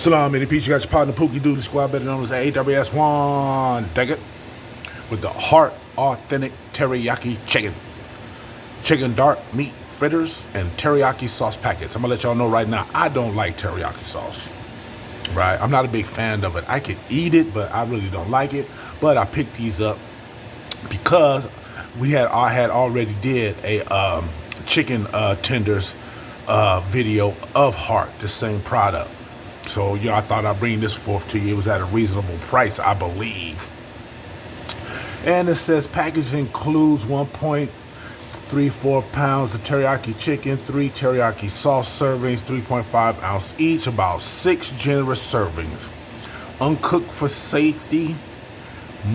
Salam, any peace. You got your partner Pookie Doodle Squad, better known as AWS1. Take it with the Heart Authentic Teriyaki Chicken. Chicken dark meat fritters and teriyaki sauce packets. I'm gonna let y'all know right now, I don't like teriyaki sauce. Right? I'm not a big fan of it. I could eat it, but I really don't like it. But I picked these up because I had already did a chicken tenders video of Heart, the same product. So, I thought I'd bring this forth to you. It was at a reasonable price, I believe. And it says package includes 1.34 pounds of teriyaki chicken, 3 teriyaki sauce servings, 3.5 ounce each, about 6 generous servings. Uncooked for safety,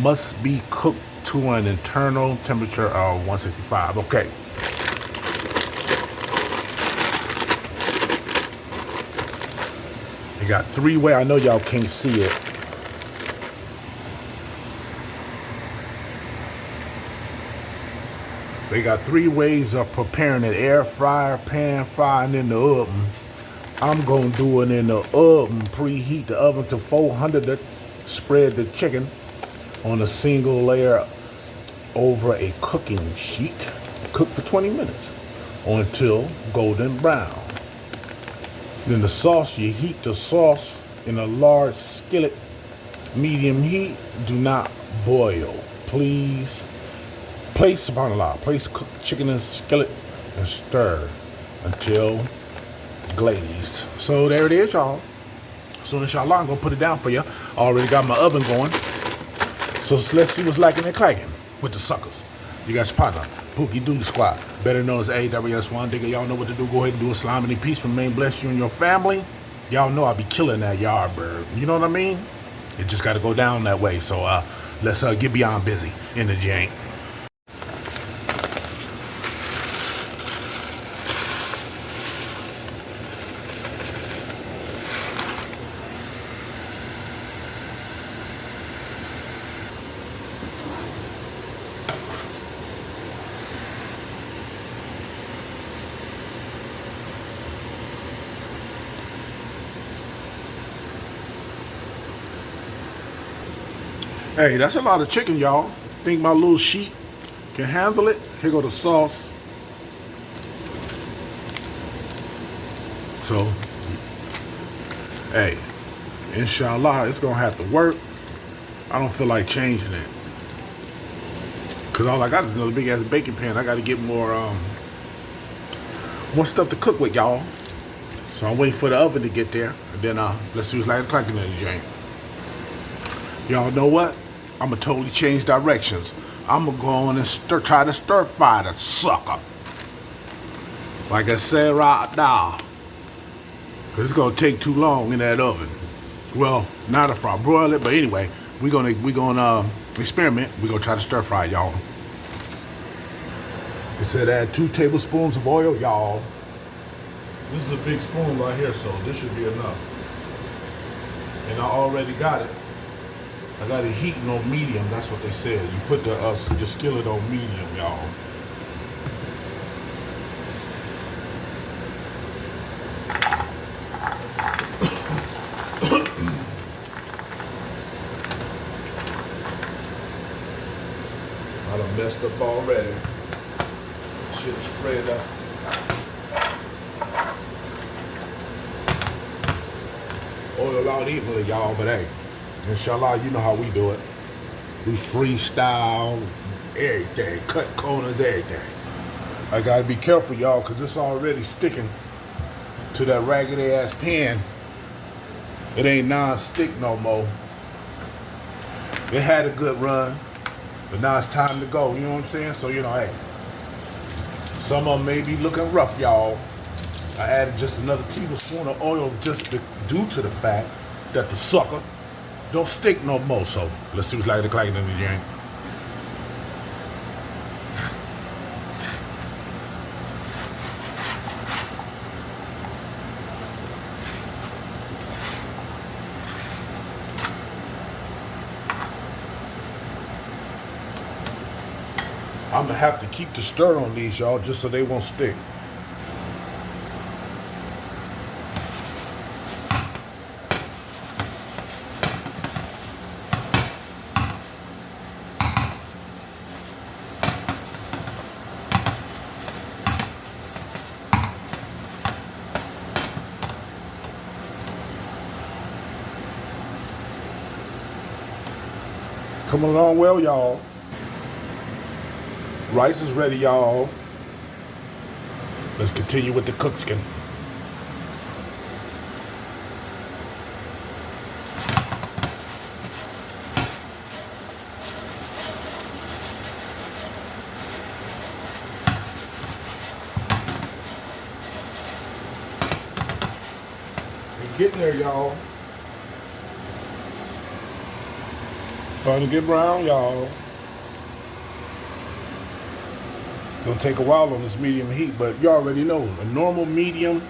must be cooked to an internal temperature of 165. Okay. You got 3-way. I know y'all can't see it. They got 3 ways of preparing it: air fryer, pan fry, and in the oven. I'm going to do it in the oven. Preheat the oven to 400 to spread the chicken on a single layer over a cooking sheet. Cook for 20 minutes or until golden brown. Then the sauce, you heat the sauce in a large skillet, medium heat. Do not boil. Please place cooked chicken in a skillet and stir until glazed. So there it is, y'all. So inshallah, I'm gonna put it down for you. I already got my oven going. So let's see what's lacking and clacking with the suckers. You got your partner, Pookie Doodle Squad, better known as AWS1. Digga, y'all know what to do. Go ahead and do a salam and peace. Remain blessed, you and your family. Y'all know I'll be killing that yard bird. You know what I mean? It just got to go down that way. So let's get beyond busy in the jank. Hey, that's a lot of chicken, y'all. Think my little sheet can handle it. Here go the sauce. So, hey, inshallah, it's gonna have to work. I don't feel like changing it, cause all I got is another big ass baking pan. I got to get more stuff to cook with, y'all. So I'm waiting for the oven to get there, and then let's see what's like clacking in the jank. Y'all know what? I'm gonna totally change directions. I'm gonna go on and try to stir fry the sucker. Like I said right now, cause it's gonna take too long in that oven. Well, not if I broil it, but anyway, we're gonna experiment. We're gonna try to stir fry, y'all. It said add 2 tablespoons of oil, y'all. This is a big spoon right here, so this should be enough. And I already got it. I got it heating on medium. That's what they said. You put the skillet on medium, y'all. I done messed up already. Should have spread up. Oil out evenly, y'all, but hey. Inshallah, you know how we do it. We freestyle, everything, cut corners, everything. I gotta be careful, y'all, because it's already sticking to that raggedy ass pan. It ain't non-stick no more. It had a good run, but now it's time to go, you know what I'm saying? So, hey, some of them may be looking rough, y'all. I added just another tablespoon of oil just due to the fact that the sucker don't stick no more. So let's see what's like the clacking in the jank. I'm gonna have to keep the stir on these, y'all, just so they won't stick. Coming along well, y'all. Rice is ready, y'all. Let's continue with the cookskin. We're getting there, y'all. Starting to get brown, y'all. It's gonna take a while on this medium heat, but you already know a normal medium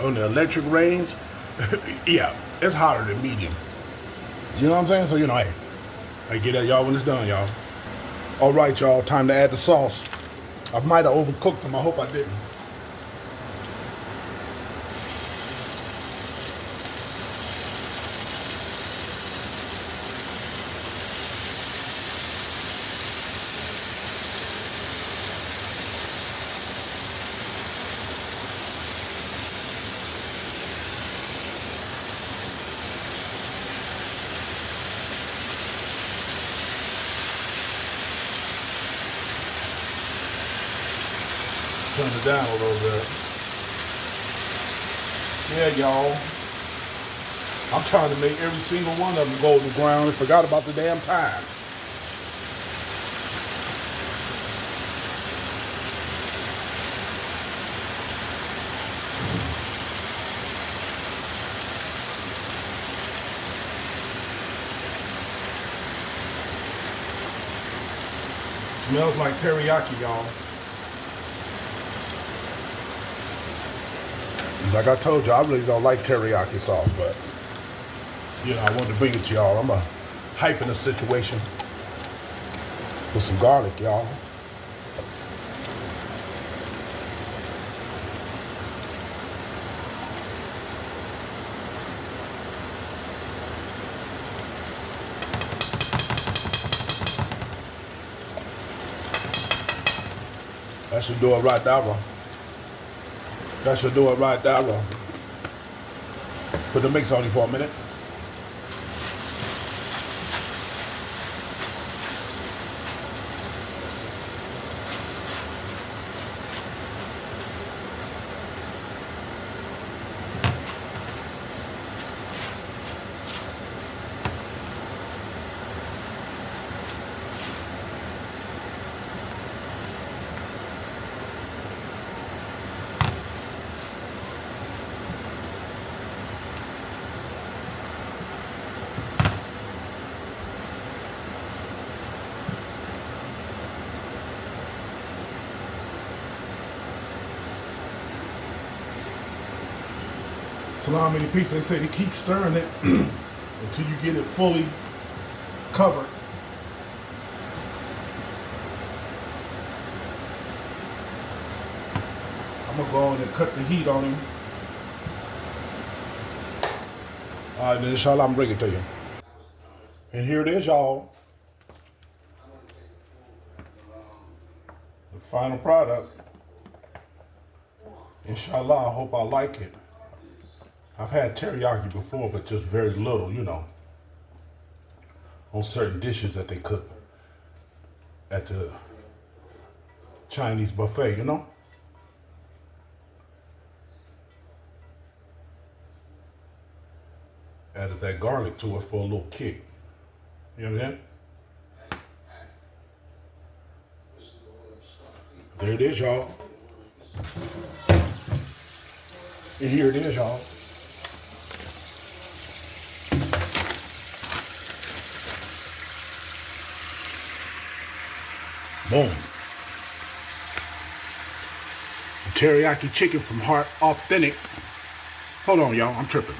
on the electric range, yeah, it's hotter than medium. You know what I'm saying? So hey, I get at y'all when it's done, y'all. All right, y'all, time to add the sauce. I might have overcooked them. I hope I didn't. Turn it down a little bit. Yeah, y'all. I'm trying to make every single one of them golden brown and forgot about the damn time. Smells like teriyaki, y'all. Like I told you, I really don't like teriyaki sauce, but I wanted to bring it to y'all. I'm hyping the situation with some garlic, y'all. That should do it right there. That should do it right there. Put the mix on it for a minute. Salami piece, they say to keep stirring it until you get it fully covered. I'm gonna go in and cut the heat on him. All right, then inshallah, I'm bringing it to you. And here it is, y'all. The final product. Inshallah, I hope I like it. I've had teriyaki before, but just very little, on certain dishes that they cook at the Chinese buffet, Added that garlic to it for a little kick. You know what I'm saying? There it is, y'all. And here it is, y'all. Boom. Teriyaki chicken from Heart Authentic. Hold on, y'all. I'm tripping.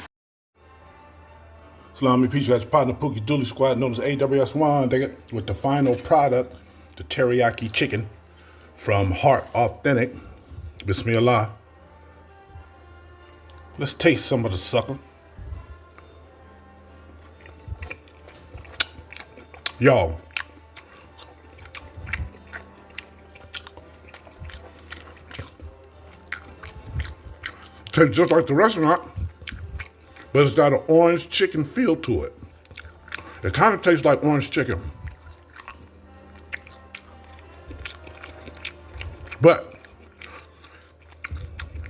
Salami Peace, you got your partner Pookie Dooley Squad, known as AWS1, with the final product, the teriyaki chicken from Heart Authentic. Bismillah. Let's taste some of the sucker. Y'all. Tastes just like the restaurant, but it's got an orange chicken feel to it. It kind of tastes like orange chicken.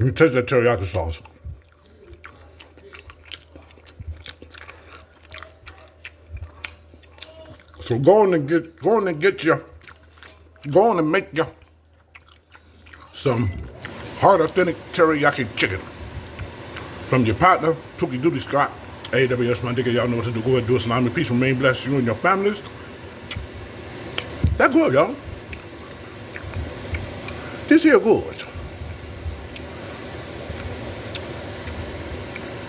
You taste that teriyaki sauce. So go on and make you some heart authentic teriyaki chicken from your partner, Tookie Duty Scott, AWS, my nigga. Y'all know what to do. Go ahead and do it. Salami, peace, remain blessed, you and your families. That good, y'all. This here good.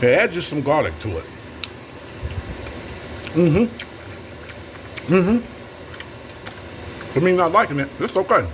Hey, add just some garlic to it. For me not liking it, it's okay.